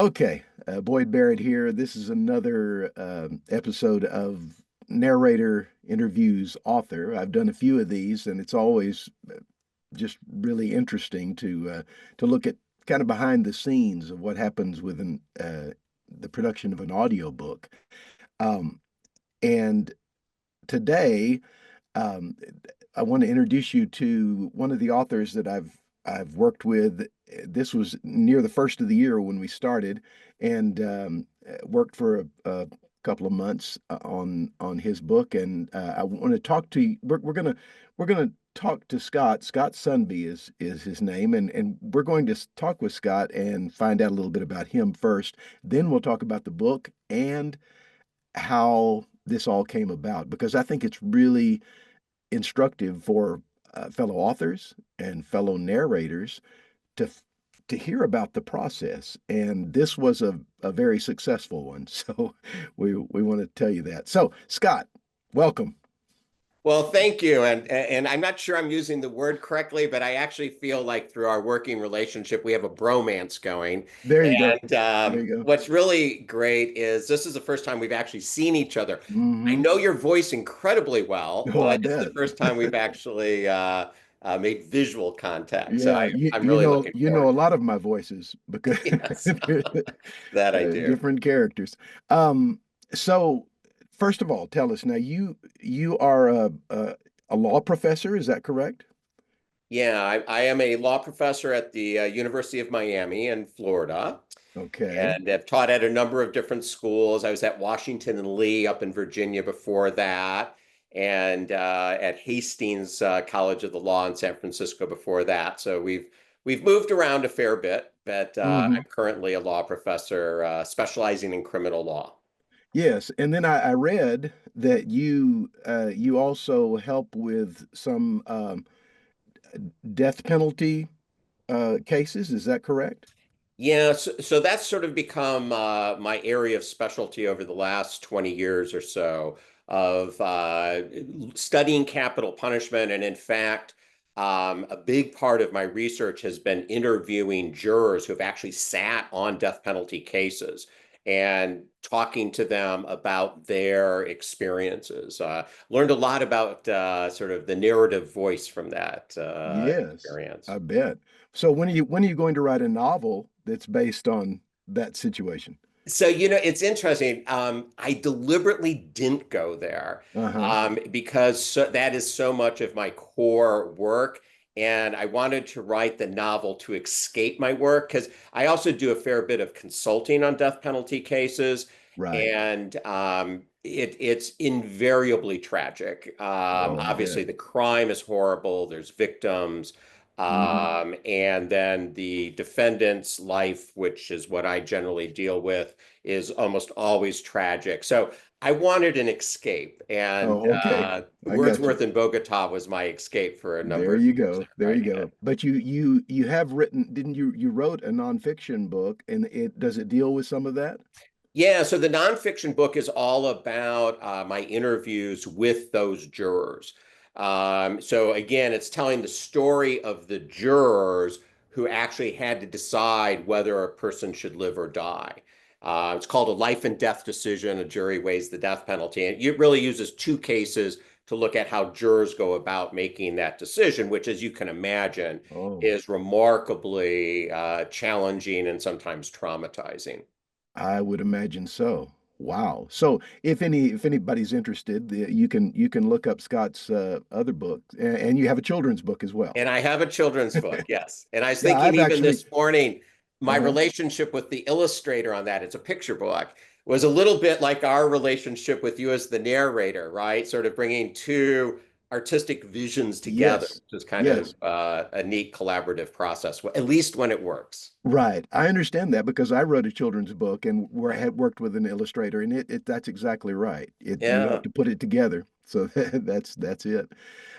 Okay, Boyd Barrett here. This is another episode of Narrator Interviews Author. I've done a few of these, and it's always just really interesting to look at kind of behind the scenes of what happens within the production of an audiobook. Um, and today, um, I want to introduce you to one of the authors that I've worked with. This was near the first of the year when we started, and worked for a couple of months on his book. And I want to talk to you. We're gonna talk to Scott. Scott Sundby is his name, and we're going to talk with Scott and find out a little bit about him first. Then we'll talk about the book and how this all came about, because I think it's really instructive for fellow authors and fellow narrators to to hear about the process. And this was a very successful one. So we want to tell you that. So Scott, welcome. Well, thank you. And I'm not sure I'm using the word correctly, but I actually feel like through our working relationship, we have a bromance going. There you go. And There you go. what's really great is this is the first time we've actually seen each other. I Hmm. know your voice incredibly well, Oh, I but it's the bet. first time we've actually made visual contact. So Yeah, you I'm you really know looking you know forward a to lot of my voices because it. Yes, that I do. different characters. Um, so first of all, tell us now. You are a law professor, is that correct? Yeah, I am a law professor at the University of Miami in Florida. Okay. And have taught at a number of different schools. I was at Washington and Lee up in Virginia before that, and at Hastings College of the Law in San Francisco before that. So we've moved around a fair bit, but Hmm. I'm currently a law professor specializing in criminal law. Yes, and then I read that you also help with some death penalty cases. Is that correct? Yeah, so that's sort of become my area of specialty over the last 20 years or so of studying capital punishment. And in fact, a big part of my research has been interviewing jurors who have actually sat on death penalty cases and talking to them about their experiences. Learned a lot about sort of the narrative voice from that Yes, experience. I bet. So when are you going to write a novel that's based on that situation? So, it's interesting. I deliberately didn't go there Uh-huh. because that is so much of my core work. And I wanted to write the novel to escape my work because I also do a fair bit of consulting on death penalty cases. Right. And it's invariably tragic. Oh, I bet. Obviously, the crime is horrible, there's victims. Hmm. And then the defendant's life, which is what I generally deal with, is almost always tragic. So I wanted an escape, and Oh, okay. I got you. Wordsworth in Bogota was my escape for a number There of you years go. There you writing it. go. But you have written, didn't you? You wrote a nonfiction book, and it does it deal with some of that? Yeah, so the nonfiction book is all about my interviews with those jurors. So again, it's telling the story of the jurors who actually had to decide whether a person should live or die. It's called a life and death decision. A jury weighs the death penalty. And it really uses two cases to look at how jurors go about making that decision, which, as you can imagine, Oh, is remarkably challenging and sometimes traumatizing. I would imagine so. Wow. So if anybody's interested, you can look up Scott's other book, and you have a children's book as well. And I have a children's book, yes. And I was Yeah, thinking I've even actually. this morning, my Uh-huh. relationship with the illustrator on that, it's a picture book, was a little bit like our relationship with you as the narrator, right? Sort of bringing two artistic visions together, Yes. which is kind of Yes. a neat collaborative process, at least when it works. Right. I understand that because I wrote a children's book and had worked with an illustrator, and it that's exactly right. You have Yeah, to put it together. So that's it.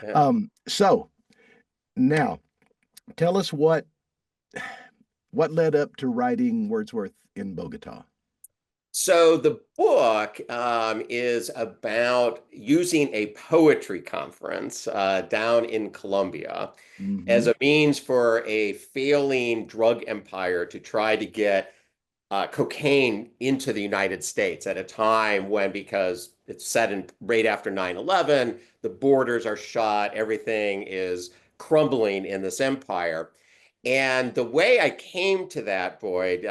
yeah. So now tell us what led up to writing Wordsworth in Bogota. So the book is about using a poetry conference down in Colombia as Hmm. a means for a failing drug empire to try to get cocaine into the United States at a time when, because it's set in right after 9/11, the borders are shut, everything is crumbling in this empire. And the way I came to that, Boyd,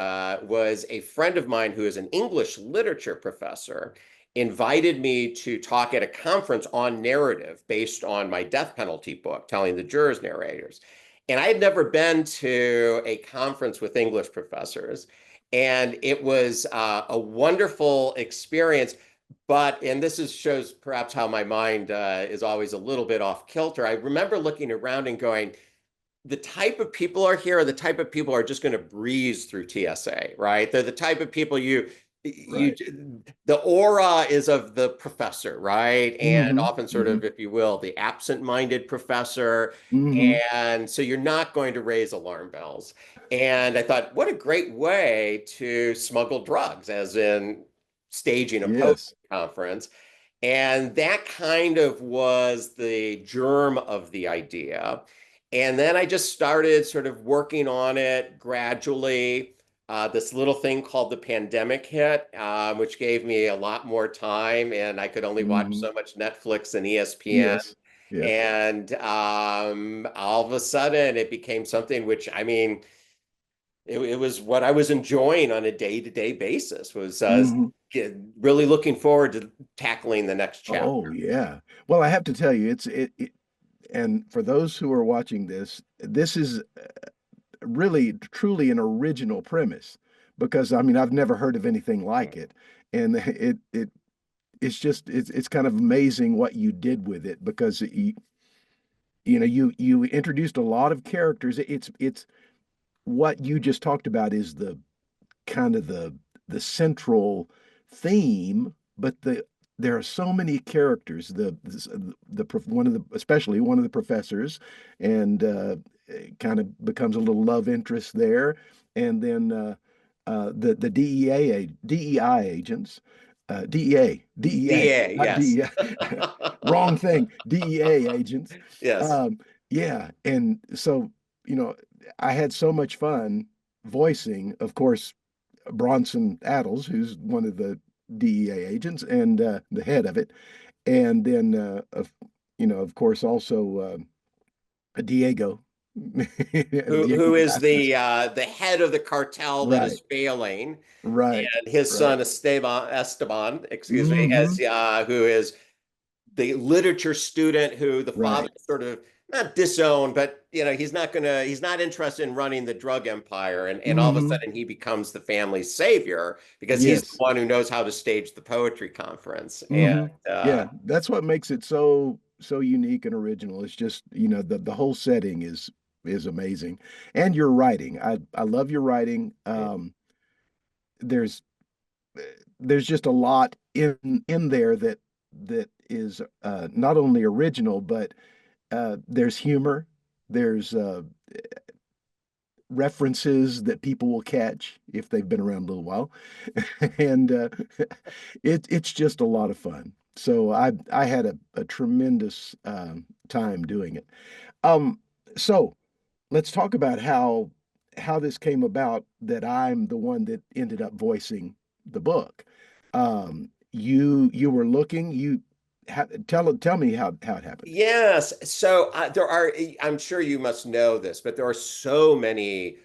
was a friend of mine who is an English literature professor invited me to talk at a conference on narrative based on my death penalty book, Telling the Jurors Narrators. And I had never been to a conference with English professors. And it was a wonderful experience. But, and this is shows perhaps how my mind is always a little bit off kilter. I remember looking around and going, the type of people are here are the type of people who are just going to breeze through TSA, right? They're the type of people you, Right. the aura is of the professor, right? And Mm-hmm. often sort Mm-hmm. of, if you will, the absent-minded professor. Mm-hmm. And so you're not going to raise alarm bells. And I thought, what a great way to smuggle drugs, as in staging a poetry Yes. conference. And that kind of was the germ of the idea. And then I just started sort of working on it gradually. This little thing called the pandemic hit, which gave me a lot more time, and I could only watch Mm-hmm. so much Netflix and ESPN. Yes. Yeah. And all of a sudden, it became something which, I mean, it was what I was enjoying on a day-to-day basis, was Mm-hmm. really looking forward to tackling the next Oh, chapter. yeah. Well, I have to tell you, and for those who are watching this, this is really truly an original premise because I mean I've never heard of anything like it, and it's kind of amazing what you did with it because you introduced a lot of characters. It's what you just talked about is the kind of the central theme, but there are so many characters. One of the especially one of the professors, and kind of becomes a little love interest there, and then the DEI agents, DEA, DA, not yes. DEI, wrong thing, DEA agents. Yes. Yeah, and so you know, I had so much fun voicing, of course, Bronson Addles, who's one of the DEA agents and the head of it, and then of course, also Diego, Diego Who is Vasquez. the head of the cartel that is Right, failing, right, and his right. son Esteban, excuse me, Mm-hmm. has who is the literature student who the father Right. sort of not disowned, but he's not interested in running the drug empire, and all of a Mm-hmm. sudden he becomes the family's savior because he's the Yes. one who knows how to stage the poetry conference. And Mm-hmm. uh, Yeah, that's what makes it so unique and original. It's just, the whole setting is amazing. And your writing. I love your writing. There's there's just a lot in there that is not only original, but there's humor, there's references that people will catch if they've been around a little while, and it's just a lot of fun. So I had a tremendous time doing it. Um, so let's talk about how this came about that I'm the one that ended up voicing the book. You were looking, tell me how it happened. Yes. So there are, I'm sure you must know this, but there are so many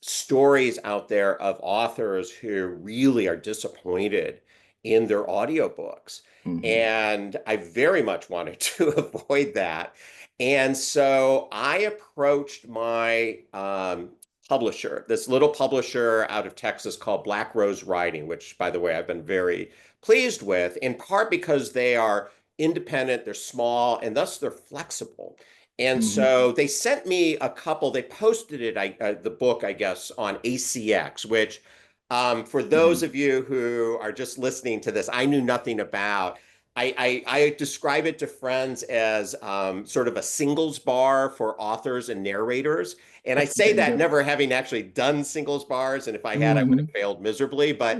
stories out there of authors who really are disappointed in their audiobooks. Hmm. And I very much wanted to avoid that. And so I approached my publisher, this little publisher out of Texas called Black Rose Writing, which, by the way, I've been very pleased with, in part because they are independent, they're small, and thus they're flexible. And Hmm. so they sent me a couple, they posted it, the book, I guess, on ACX, which for those Hmm. of you who are just listening to this, I knew nothing about. I describe it to friends as sort of a singles bar for authors and narrators. And I say There you that go. never having actually done singles bars. And if I had, I would Hmm. have failed miserably. Yeah,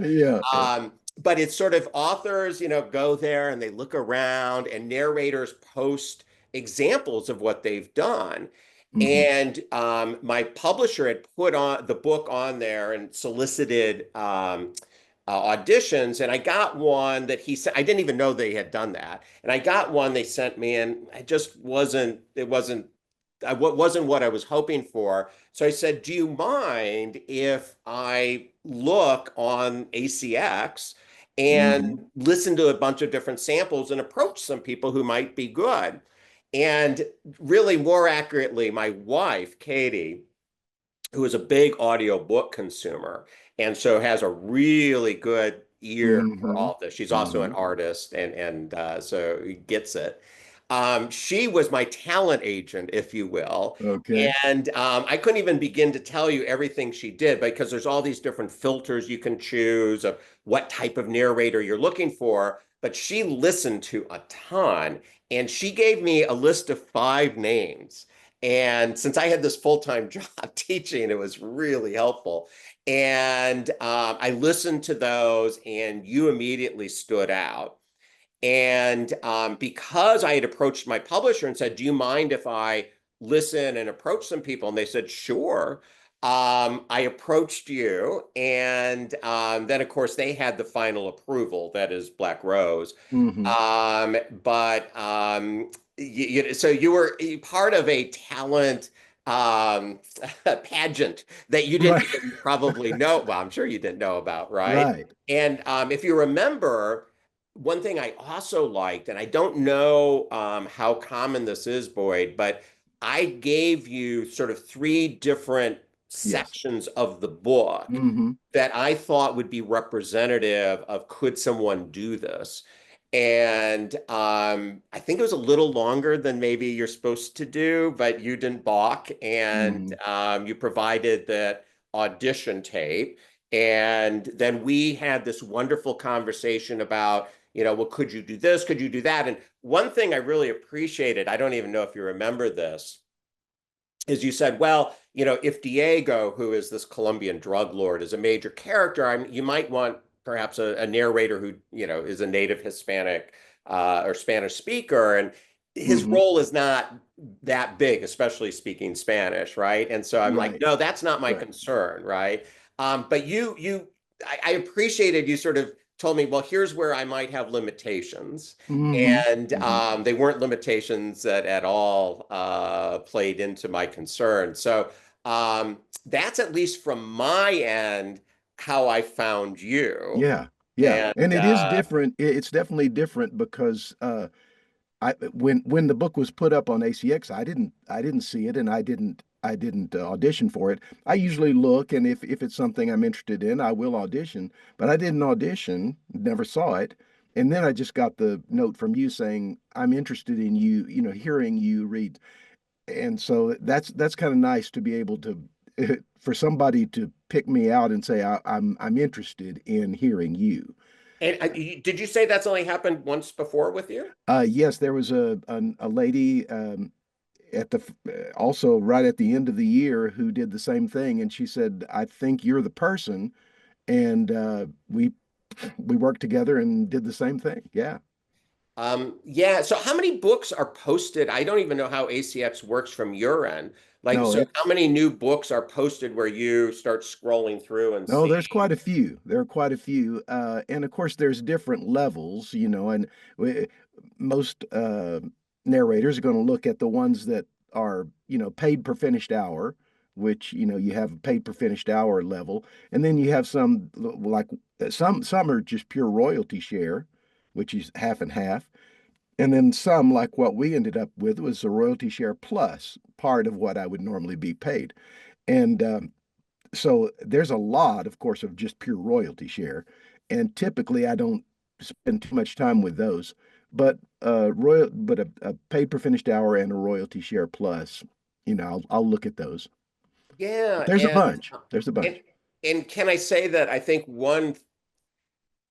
yeah. But it's sort of authors, go there and they look around, and narrators post examples of what they've done. Mm-hmm. And my publisher had put on the book on there and solicited auditions, and I got one that he said I didn't even know they had done that, and I got one they sent me, and I just wasn't. It wasn't. I wasn't what I was hoping for. So I said, "Do you mind if I look on ACX Mm-hmm. and listen to a bunch of different samples and approach some people who might be good?" And really, more accurately, my wife, Katie, who is a big audiobook consumer and so has a really good ear for Mm-hmm. all of this. She's also an Mm-hmm. artist and so gets it. She was my talent agent, if you will. Okay. And I couldn't even begin to tell you everything she did because there's all these different filters you can choose of what type of narrator you're looking for. But she listened to a ton and she gave me a list of 5 names. And since I had this full-time job teaching, it was really helpful. And I listened to those, and you immediately stood out. And because I had approached my publisher and said, "Do you mind if I listen and approach some people?" And they said, "Sure." I approached you, and then, of course, they had the final approval, that is Black Rose. Mm-hmm. But so you were part of a talent um, pageant that you didn't Right. even probably know. Well, I'm sure you didn't know about, right? Right. And if you remember, one thing I also liked, and I don't know how common this is, Boyd, but I gave you sort of 3 different Yes. sections of the book Mm-hmm. that I thought would be representative of could someone do this. And I think it was a little longer than maybe you're supposed to do, but you didn't balk, and Mm-hmm. you provided that audition tape. And then we had this wonderful conversation about, well, could you do this? Could you do that? And one thing I really appreciated, I don't even know if you remember this, is you said, well, if Diego, who is this Colombian drug lord, is a major character, you might want perhaps a narrator who, is a native Hispanic or Spanish speaker. And his Mm-hmm. role is not that big, especially speaking Spanish, right? And so I'm like, Right. no, that's not my Right. concern, right? But I appreciated you sort of told me, well, here's where I might have limitations. Mm-hmm. And Mm-hmm. they weren't limitations that at all played into my concern. So that's at least from my end how I found you. Yeah. Yeah. And And it is different. It's definitely different because I when the book was put up on ACX, I didn't see it and I didn't audition for it. I usually look and if it's something I'm interested in, I will audition, but I didn't audition, never saw it. And then I just got the note from you saying I'm interested in you, hearing you read. And so that's kind of nice to be able to for somebody to pick me out and say I'm interested in hearing you. did you say that's only happened once before with you? Yes, there was a lady at the also right at the end of the year who did the same thing, and she said, "I think you're the person," and we worked together and did the same thing. Yeah. Yeah. So how many books are posted? I don't even know how ACX works from your end. Like, No, so how it's many new books are posted where you start scrolling through and no, see? there's quite a few. There are quite a few, and of course, there's different levels, and we, most narrators are going to look at the ones that are, paid per finished hour, which, you have a paid per finished hour level, and then you have some like some are just pure royalty share, which is half and half, and then some like what we ended up with was a royalty share plus part of what I would normally be paid, and so there's a lot, of course, of just pure royalty share, and typically I don't spend too much time with those. But a paid per finished hour and a royalty share plus, I'll look at those. But Yeah, there's a bunch. There's a and bunch. and can I say that I think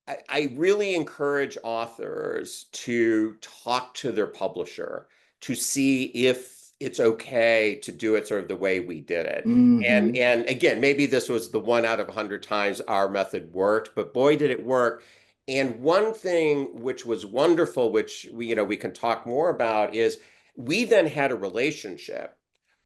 I really encourage authors to talk to their publisher to see if it's okay to do it sort of the way we did it. And Mm-hmm. and again, maybe this was the 1 out of 100 times our method worked, but boy, did it work. And one thing which was wonderful, which we can talk more about, is we then had a relationship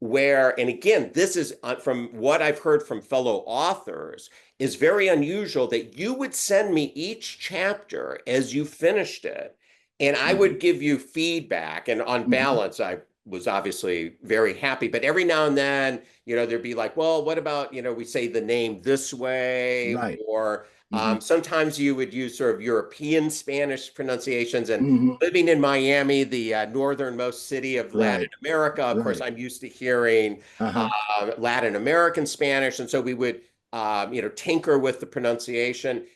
where, and again, this is from what I've heard from fellow authors, is very unusual that you would send me each chapter as you finished it, and I Hmm. would give you feedback. And on Hmm. balance, I was obviously very happy. But every now and then, there'd be like, well, what about, we say the name this way, Right. or Hmm. sometimes you would use sort of European Spanish pronunciations. And Hmm. living in Miami, the northernmost city of Latin Right. America, of course, Right. I'm used to hearing Uh-huh. Latin American Spanish, and so we would tinker with the pronunciation.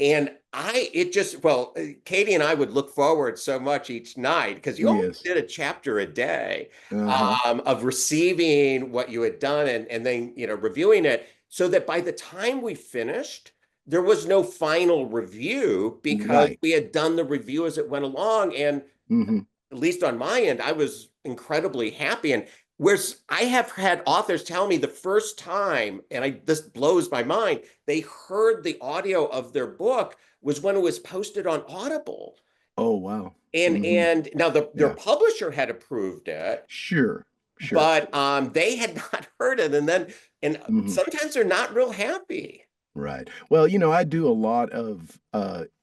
And Katie and I would look forward so much each night because you only Yes. did a chapter a day, Uh-huh. of receiving what you had done, and then, reviewing it, so that by the time we finished, there was no final review because Right. we had done the review as it went along. And Hmm. at least on my end, I was incredibly happy. And whereas I have had authors tell me the first time, and this blows my mind, they heard the audio of their book was when it was posted on Audible. Oh, wow. And Hmm. and now their Yeah. publisher had approved it, Sure. Sure. but they had not heard it. And Hmm. sometimes they're not real happy. Right. Well, I do a lot of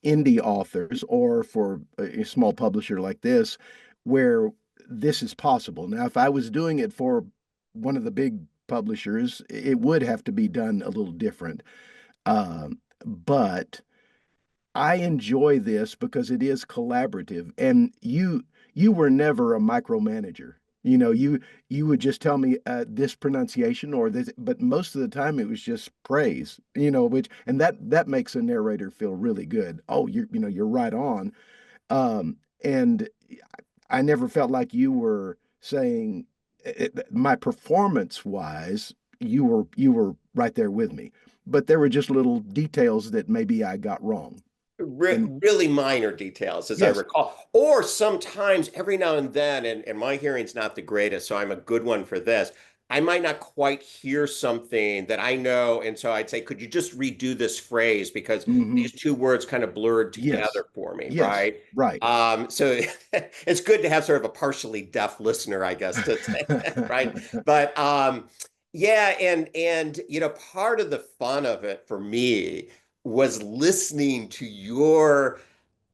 indie authors, or for a small publisher like this, where this is possible. Now, if I was doing it for one of the big publishers, it would have to be done a little different. But I enjoy this because it is collaborative, and you were never a micromanager. You would just tell me this pronunciation or this, but most of the time it was just praise. Which, and that makes a narrator feel really good. Oh, you're right on. And I never felt like you were saying my performance wise, you were right there with me. But there were just little details that maybe I got wrong. And Really minor details, as I yes. recall. Or sometimes, every now and then, and my hearing's not the greatest, so I'm a good one for this. I might not quite hear something that I know, and so I'd say, could you just redo this phrase because Hmm. these two words kind of blurred Yes. together for me, Yes. right? Right. So it's good to have sort of a partially deaf listener, I guess, to say that, right? But yeah, and part of the fun of it for me was listening to your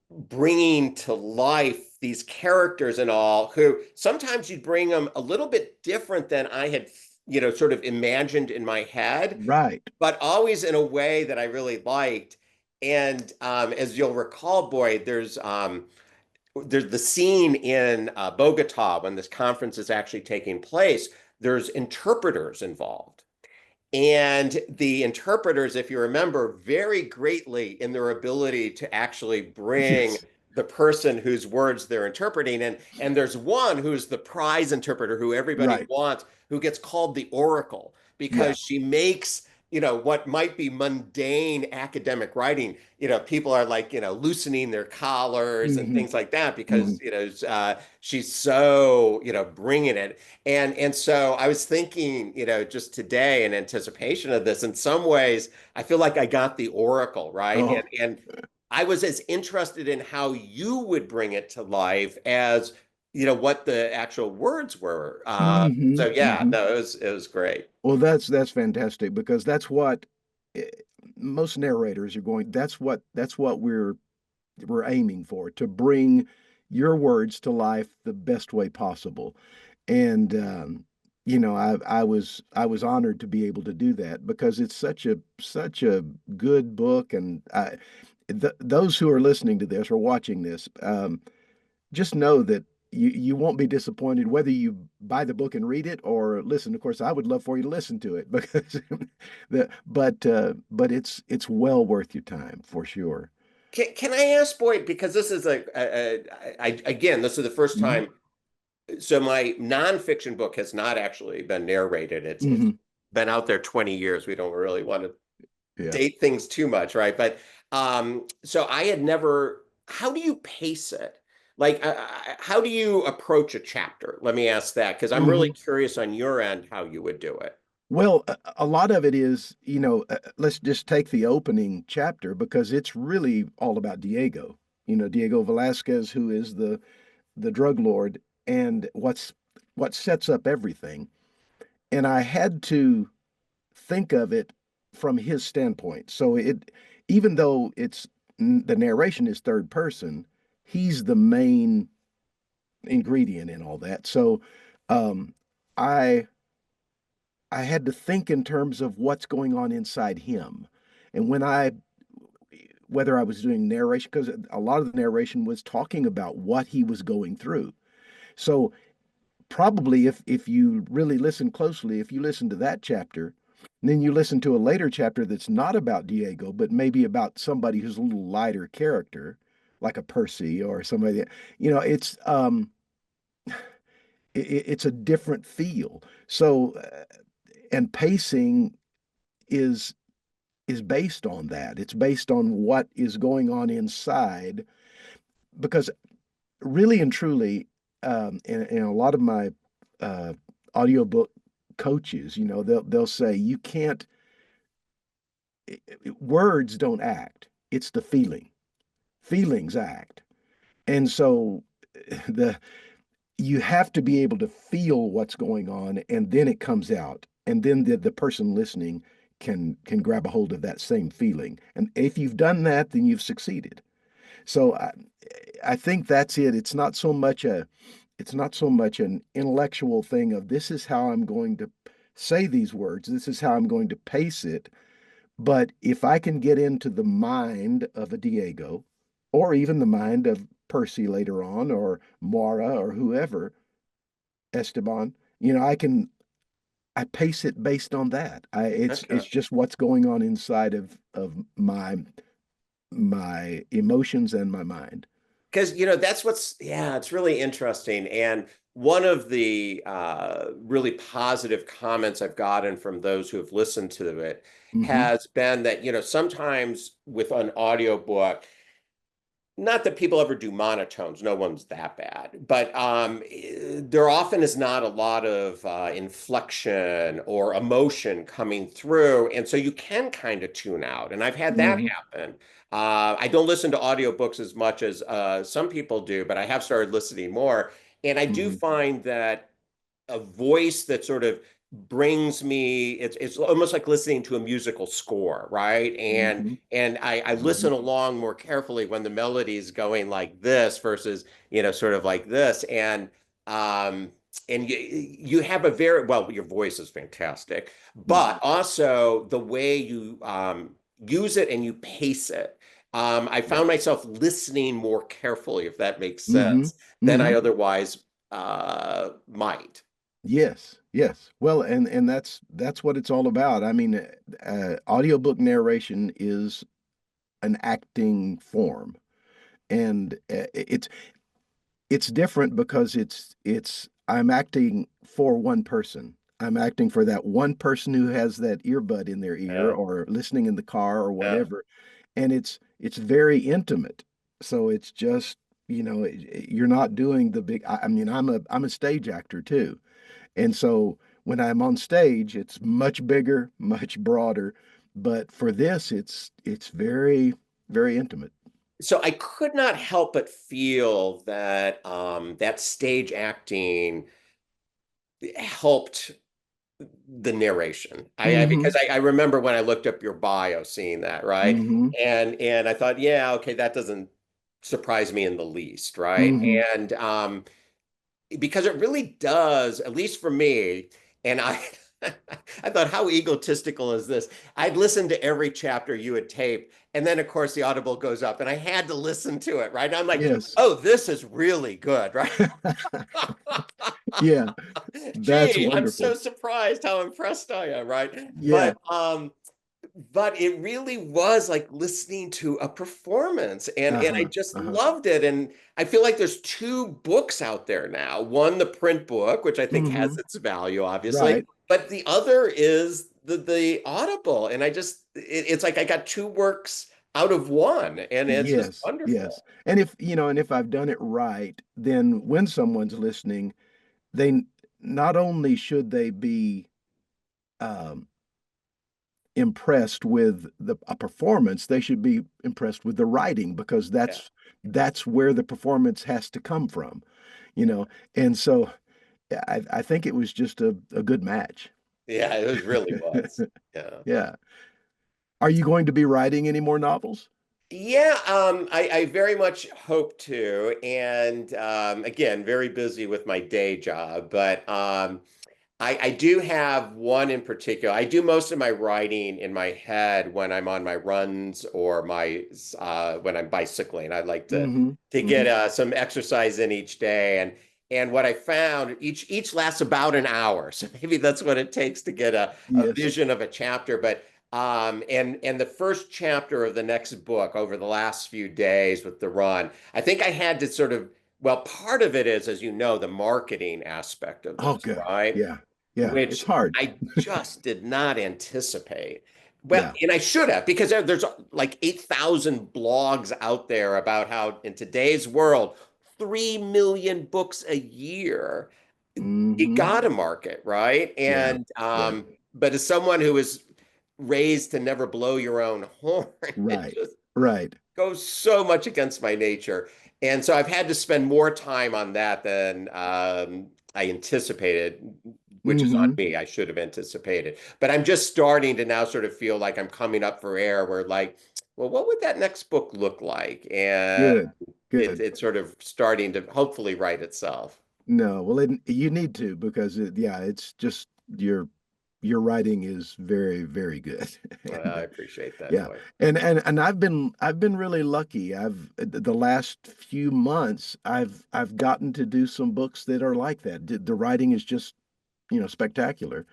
bringing to life these characters and all, who sometimes you'd bring them a little bit different than I had, sort of imagined in my head, Right. but always in a way that I really liked. And as you'll recall, Boyd, there's the scene in Bogota when this conference is actually taking place. There's interpreters involved. And the interpreters, if you remember, vary greatly in their ability to actually bring Yes. the person whose words they're interpreting. And there's one who's the prize interpreter who everybody Right. wants, who gets called the Oracle Yeah. because she makes, what might be mundane academic writing. People are like, loosening their collars and Hmm. things like that Hmm. because, she's so, bringing it. And so I was thinking, just today in anticipation of this, in some ways, I feel like I got the oracle, right? Oh. And I was as interested in how you would bring it to life as, what the actual words were. Hmm. So yeah, Hmm. no, it was great. Well, that's fantastic because that's what eh, most narrators are going. That's what we're aiming for, to bring your words to life the best way possible. And I was honored to be able to do that because it's such a good book. And those who are listening to this or watching this, just know that you won't be disappointed whether you buy the book and read it or listen. Of course, I would love for you to listen to it because but it's well worth your time for sure. Can I ask, Boyd, because this is again, this is the first Hmm. time. So my nonfiction book has not actually been narrated. It's Hmm. been out there 20 years. We don't really want to Yeah. date things too much, right? But so I had never. How do you pace it? Like, how do you approach a chapter? Let me ask that because I'm really Hmm. curious on your end how you would do it. Well, a lot of it is, let's just take the opening chapter because it's really all about Diego. Diego Velasquez, who is the drug lord, and what sets up everything. and I had to think of it from his standpoint. So even though the narration is third person, he's the main ingredient in all that. So um, I I had to think in terms of what's going on inside him. And whether I was doing narration, because a lot of the narration was talking about what he was going through. So probably if you really listen closely, if you listen to that chapter, and then you listen to a later chapter that's not about Diego, but maybe about somebody who's a little lighter character, like a Percy or somebody that, it's a different feel. So and pacing is is based on that. It's based on what is going on inside, because really and truly, and a lot of my uh, audiobook coaches, they'll say you can't. Words don't act. It's the feeling. Feelings act, and so the you have to be able to feel what's going on, and then it comes out, and then the person listening can grab a hold of that same feeling. And if you've done that, then you've succeeded. So I think that's it. It's not so much an intellectual thing of this is how I'm going to say these words, this is how I'm going to pace it. But if I can get into the mind of a Diego, or even the mind of Percy later on, or Mara, or whoever, Esteban, I pace it based on that. It's Okay. just what's going on inside of my emotions and my mind. Because that's yeah, it's really interesting. And one of the really positive comments I've gotten from those who have listened to it Hmm. has been that sometimes with an audiobook, not that people ever do monotones, no one's that bad, but there often is not a lot of inflection or emotion coming through. And so you can kind of tune out. And I've had that Hmm. happen. I don't listen to audiobooks as much as some people do, but I have started listening more. And I do Hmm. find that a voice that sort of brings me, it's almost like listening to a musical score, right? and Hmm. and I Hmm. listen along more carefully when the melody is going like this versus sort of like this. And you have a very well, your voice is fantastic, Hmm. but also the way you use it and you pace it. I Yeah. found myself listening more carefully, if that makes Hmm. sense, than I Hmm. otherwise might. Yes, yes. Well, and that's what it's all about. I mean, audiobook narration is an acting form, and it's different because it's I'm acting for one person. I'm acting for that one person who has that earbud in their ear Yeah, or listening in the car or yeah. whatever, and it's very intimate. So it's just, you're not doing the big. I mean, I'm a stage actor too. And so when I'm on stage, it's much bigger, much broader. But for this, it's very, very intimate. So I could not help but feel that that stage acting helped the narration. Hmm. Because I remember when I looked up your bio, seeing that, right? Hmm. And I thought, yeah, okay, that doesn't surprise me in the least, right? Hmm. And because it really does, at least for me. And I, I thought, how egotistical is this? I'd listened to every chapter you had taped, and then of course the Audible goes up, and I had to listen to it, right? And I'm like, Yes. oh, this is really good, right? Yeah, that's Gee, I'm so wonderful. surprised how impressed I am, right? Yeah. But it really was like listening to a performance, and I Uh-huh. just Uh-huh. loved it. And I feel like there's two books out there now. One, the print book, which I think has Hmm. its value, obviously, Right. but the other is the Audible. And it's like I got two works out of one, and it's just Yes. Yes. wonderful. And if I've done it right, then when someone's listening, they not only should they be um impressed with a performance, they should be impressed with the writing, because Yeah. that's where the performance has to come from, you know. And so I think it was just a good match. Yeah, it was really was. Yeah. Yeah. Are you going to be writing any more novels? Yeah, I very much hope to. And again, very busy with my day job, but I do have one in particular. I do most of my writing in my head when I'm on my runs or my when I'm bicycling. I like Mm-hmm. to get Mm-hmm. some exercise in each day, and what I found each lasts about an hour. So maybe that's what it takes to get a Yes. vision of a chapter. But and the first chapter of the next book over the last few days with the run, I think I had to sort of, well, part of it is, as you know, the marketing aspect of Oh, this, good. right? Yeah. Yeah. It's Which hard. I just did not anticipate. Well, Yeah. and I should have, because there's like 8,000 blogs out there about how in today's world, 3 million books a year, you Mm-hmm. got to market, right? Yeah. And Yeah. but as someone who was raised to never blow your own horn, it Right. just Right. goes so much against my nature. And so I've had to spend more time on that than I anticipated, which is on Mm-hmm. me. I should have anticipated. But I'm just starting to now sort of feel like I'm coming up for air where like, well, what would that next book look like? And Good. Good. it's sort of starting to hopefully write itself. No, well, you need to because yeah, it's just your writing is very, very good. Well, And I appreciate that, yeah, Dwight. and I've been really lucky. The last few months I've gotten to do some books that are like that. The writing is just, spectacular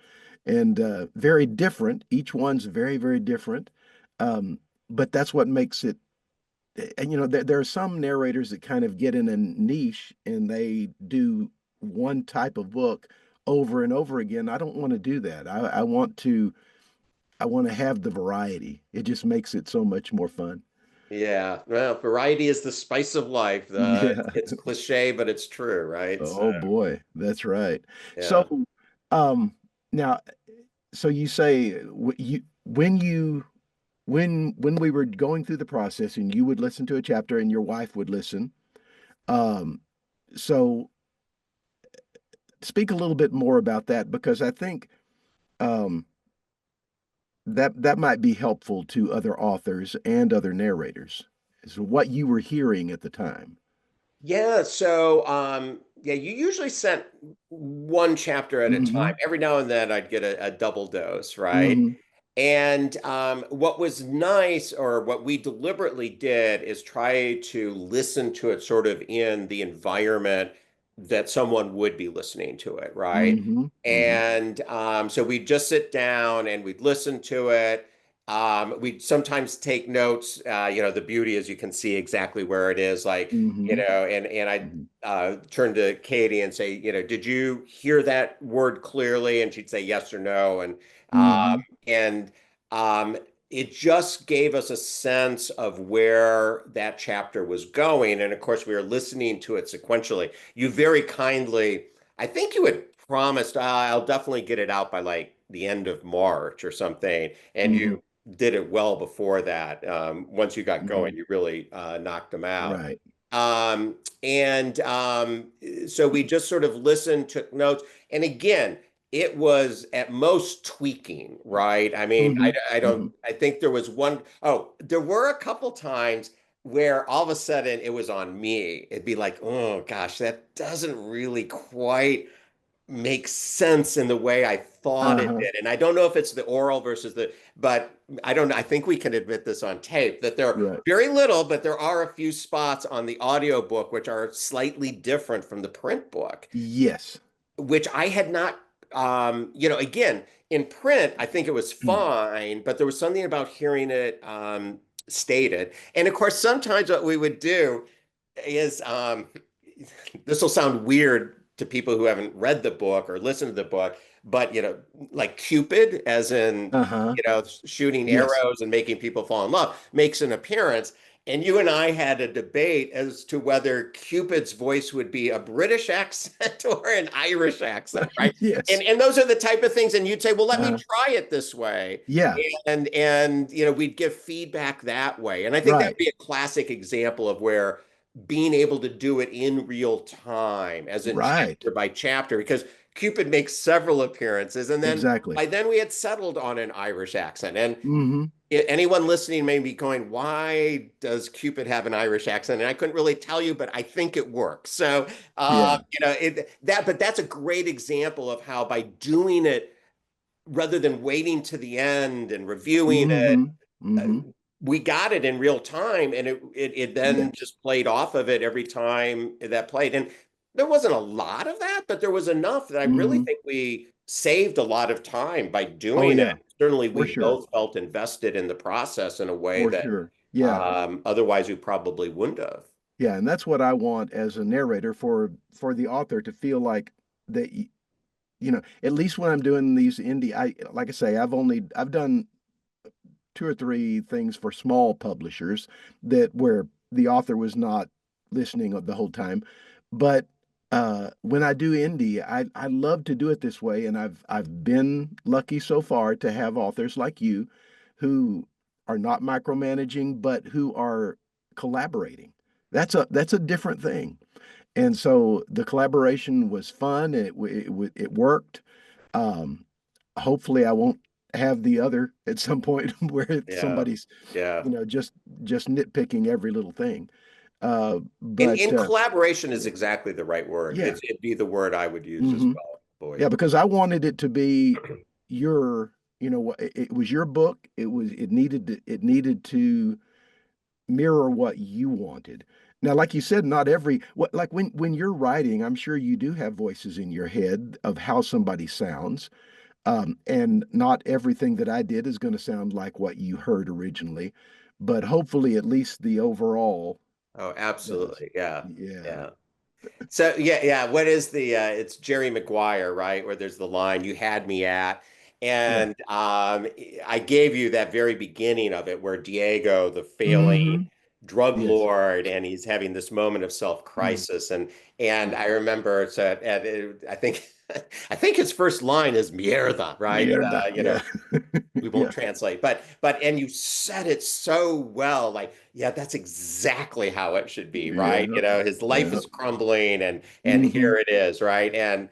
and very different. Each one's very, very different. But that's what makes it. And there are some narrators that kind of get in a niche and they do one type of book over and over again. I don't want to do that. I want to have the variety. It just makes it so much more fun. Yeah, well, variety is the spice of life. Yeah. It's cliche, but it's true, right? So, Oh boy, that's right. yeah. So, um, now, so you say when we were going through the process and you would listen to a chapter and your wife would listen. Um, so speak a little bit more about that because I think um, that might be helpful to other authors and other narrators. Is what you were hearing at the time. Yeah, so yeah, you usually sent one chapter at a time. Hmm. Every now and then I'd get a double dose, right? Hmm. And what was nice, or what we deliberately did, is try to listen to it sort of in the environment that someone would be listening to it, right? Hmm. Hmm. And so we'd just sit down and we'd listen to it. We'd sometimes take notes. The beauty is you can see exactly where it is, like, Hmm. and I Hmm. turn to Katie and say, did you hear that word clearly? And she'd say yes or no. Hmm. And um, it just gave us a sense of where that chapter was going. And of course, we were listening to it sequentially. You very kindly, I think you had promised, I'll definitely get it out by like the end of March or something. And Hmm. you did it well before that. Once you got going, Hmm. you really knocked them out. Right. And so we just sort of listened, took notes. And again, it was at most tweaking, right? I mean, Hmm. I don't, Hmm. I think there was there were a couple times where all of a sudden it was on me. It'd be like, oh gosh, that doesn't really quite make sense in the way I thought it Uh-huh. did. And I don't know if it's the oral versus but I don't know. I think we can admit this on tape that there are Right. very little, but there are a few spots on the audiobook which are slightly different from the print book, Yes. which I had not, again, in print, I think it was fine, but there was something about hearing it stated. And of course, sometimes what we would do is this will sound weird to people who haven't read the book or listened to the book, but like Cupid, as in Uh-huh. shooting Yes. arrows and making people fall in love, makes an appearance. And you and I had a debate as to whether Cupid's voice would be a British accent or an Irish accent, right? Yes. And those are the type of things. And you'd say, well, let me Uh, try it this way. yeah. And we'd give feedback that way. And I think that'd Right. be a classic example of where being able to do it in real time, as in Right. chapter by chapter, because Cupid makes several appearances, and then Exactly. by then we had settled on an Irish accent. And Hmm. anyone listening may be going, "Why does Cupid have an Irish accent?" And I couldn't really tell you, but I think it works. So, Yeah. but that's a great example of how by doing it rather than waiting to the end and reviewing it, Hmm. Hmm. we got it in real time, and it then Yes. just played off of it every time that played. And there wasn't a lot of that, but there was enough that I really Hmm. think we saved a lot of time by Oh doing it. yeah, Certainly, for we sure. both felt invested in the process in a way For that sure. Yeah. otherwise we probably wouldn't have. Yeah, and that's what I want as a narrator for the author to feel like that at least when I'm doing these indie, I like I say, I've done two or three things for small publishers that where the author was not listening the whole time. But when I do indie, I love to do it this way, and I've been lucky so far to have authors like you who are not micromanaging, but who are collaborating. That's a different thing. And so the collaboration was fun. It worked. Um, Hopefully, I won't have the other at some point where Yeah, somebody's, yeah. just nitpicking every little thing. But In collaboration is exactly the right word. yeah, It'd be the word I would use as hmm well, yeah, Boyd. because I wanted it to be your, it was your book. It needed to mirror what you wanted. Now, like you said, not every what like when you're writing, I'm sure you do have voices in your head of how somebody sounds. And not everything that I did is going to sound like what you heard originally, but hopefully at least the overall Oh, does. absolutely. Yeah. Yeah. Yeah. So yeah. What is the it's Jerry Maguire, right? Where there's the line, "You had me at." Yeah. And I gave you that very beginning of it where Diego, the failing Hmm. drug Yes. lord, and he's having this moment of Mm. self-crisis. And Yeah. I remember I think I think his first line is mierda, right? Mierda. Yeah. We won't Yeah. translate, but and you said it so well, like, yeah, that's exactly how it should be, right? Yeah. His life Yeah. is crumbling, and Hmm. here it is, right? And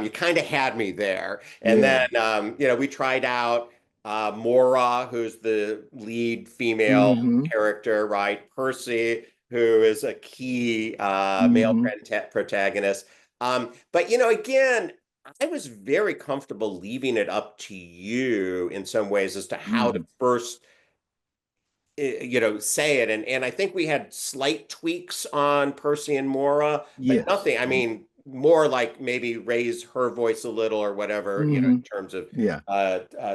you kind of had me there. And Yeah. then we tried out Mora, who's the lead female Hmm. character, right? Percy, who is a key male Hmm. protagonist. But again, I was very comfortable leaving it up to you in some ways as to how to Hmm. first, say it. And I think we had slight tweaks on Percy and Mora, but Yes. nothing. I mean, more like maybe raise her voice a little or whatever, Hmm. in terms of Yeah.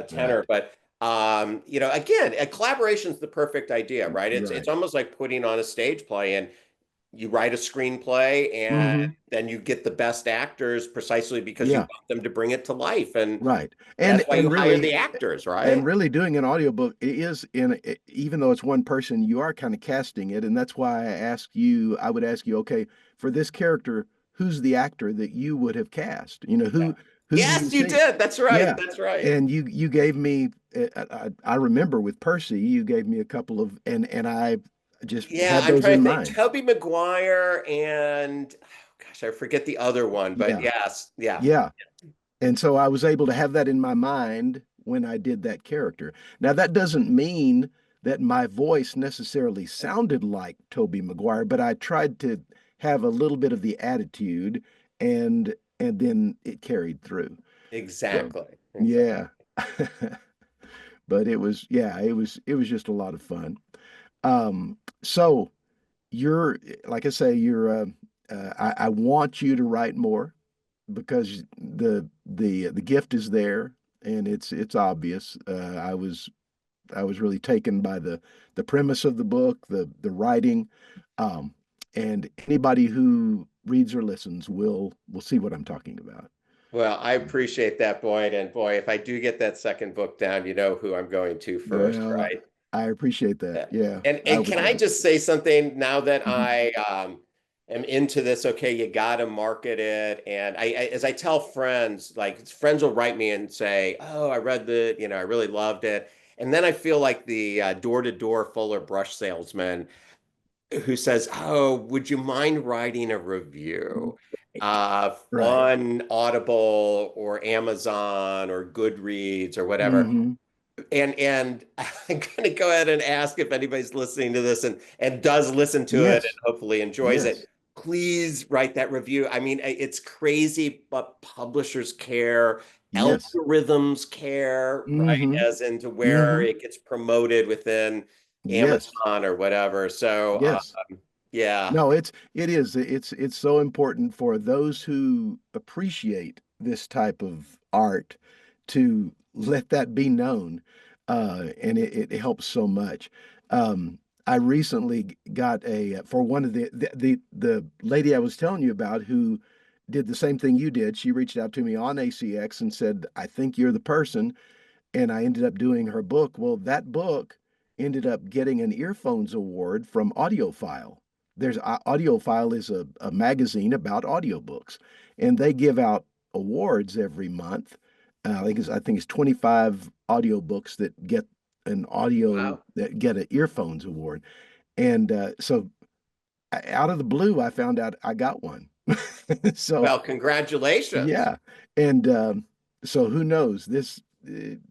tenor. Right. But again, a collaboration is the perfect idea, right? It's Right. almost like putting on a stage play, and you write a screenplay, and Hmm. then you get the best actors precisely because you Yeah. want them to bring it to life. And Right. And that's why you and hire the really actors, and right? really doing an audiobook is even though it's one person, you are kind of casting it. And that's why I would ask you, okay, for this character, who's the actor that you would have cast? Yeah. Who do you Yes, you think? did. That's right. Yeah. That's right. And you gave me, I remember with Percy, you gave me a couple of, and I just Yeah, had I'm those trying in to think. mind. Toby Maguire and, oh, gosh, I forget the other one, but Yeah. yes, yeah. Yeah. And so I was able to have that in my mind when I did that character. Now, that doesn't mean that my voice necessarily sounded like Toby Maguire, but I tried to have a little bit of the attitude and then it carried through. So, Exactly. Exactly. yeah. But it was just a lot of fun. So you're like I say, I want you to write more because the gift is there and it's obvious. I was really taken by the premise of the book, the writing, um, and anybody who reads or listens will see what I'm talking about. Well, I appreciate that, Boyd. And boy, if I do get that second book down, you know who I'm going to first, Well, right? I appreciate that. Yeah. Yeah, I And would can I love it. just say something now that Mhm. I am into this? Okay, you got to market it. And as I tell friends, like friends will write me and say, "Oh, I read I really loved it." And then I feel like the door-to-door Fuller brush salesman who says, "Oh, would you mind writing a review?" Right. on Audible or Amazon or Goodreads or whatever. Hmm. And I'm going to go ahead and ask if anybody's listening to this and does listen to it and Yes. hopefully enjoys Yes. it. Please write that review. I mean, it's crazy, but publishers care, Yes. algorithms care, right? Hmm. As into where Hmm. it gets promoted within Yes. Amazon or whatever. So, Yes. yeah, No, it's so important for those who appreciate this type of art to let that be known, and it helps so much. I recently got a for one of the lady I was telling you about who did the same thing you did. She reached out to me on ACX and said, "I think you're the person." And I ended up doing her book. Well, that book ended up getting an Earphones Award from AudioFile. There's AudioFile is a magazine about audiobooks, and they give out awards every month. I think it's 25 audiobooks that get an audio wow. that get an Earphones Award. And so out of the blue, I found out I got one. So Well, congratulations. yeah, and so who knows?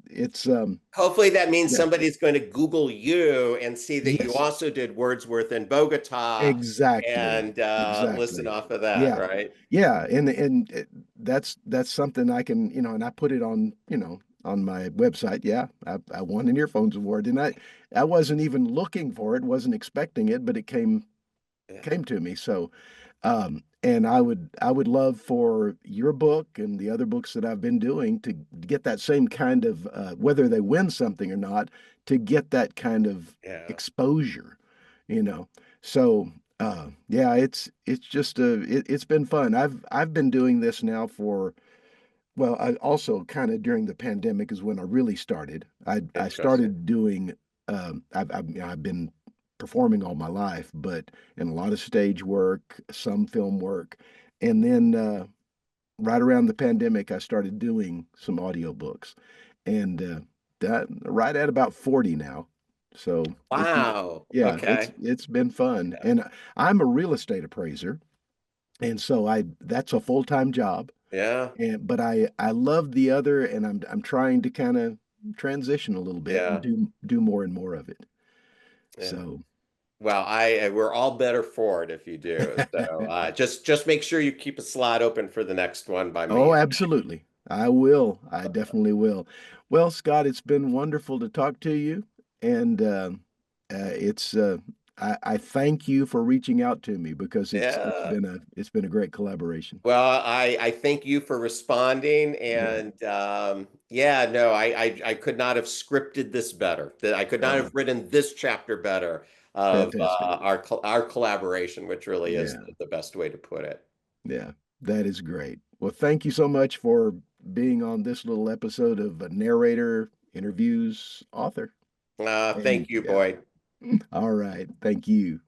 It's Hopefully that means yeah, somebody's going to Google you and see that you yes, also did Wordsworth in Bogota exactly, and listen exactly. off of that, Yeah, right? yeah, that's something I can, and I put it on, on my website. Yeah, I won an Earphones Award, and I wasn't even looking for it, wasn't expecting it, but it came Yeah, to me. So, and I would love for your book and the other books that I've been doing to get that same kind of whether they win something or not, to get that kind of yeah, exposure, you know. So, yeah, it's just it's been fun. I've been doing this now for well, I also kind of during the pandemic is when I really started. I interesting. started doing I've been performing all my life, but in a lot of stage work, some film work, and then right around the pandemic, I started doing some audiobooks, and that right at about 40 now. So it's Wow. yeah, it's Okay. it's been fun, Yeah. and I'm a real estate appraiser, and so I that's a full-time job. Yeah. And but I love the other, and I'm trying to kind of transition a little bit and Yeah. do more and more of it. Yeah. So Well, we're all better for it if you do. So just make sure you keep a slot open for the next one by oh, me. absolutely. I will. I definitely will. Well, Scott, it's been wonderful to talk to you, and it's I thank you for reaching out to me because Yeah. it's been a great collaboration. Well, I thank you for responding, Yeah. and yeah, no, I could not have scripted this better. That I could not Oh, have written this chapter better of fantastic. our collaboration, which really is Yeah. the best way to put it. Yeah, that is great. Well, thank you so much for being on this little episode of a Narrator Interviews Author. Thank And you, yeah, Boyd. all right. Thank you.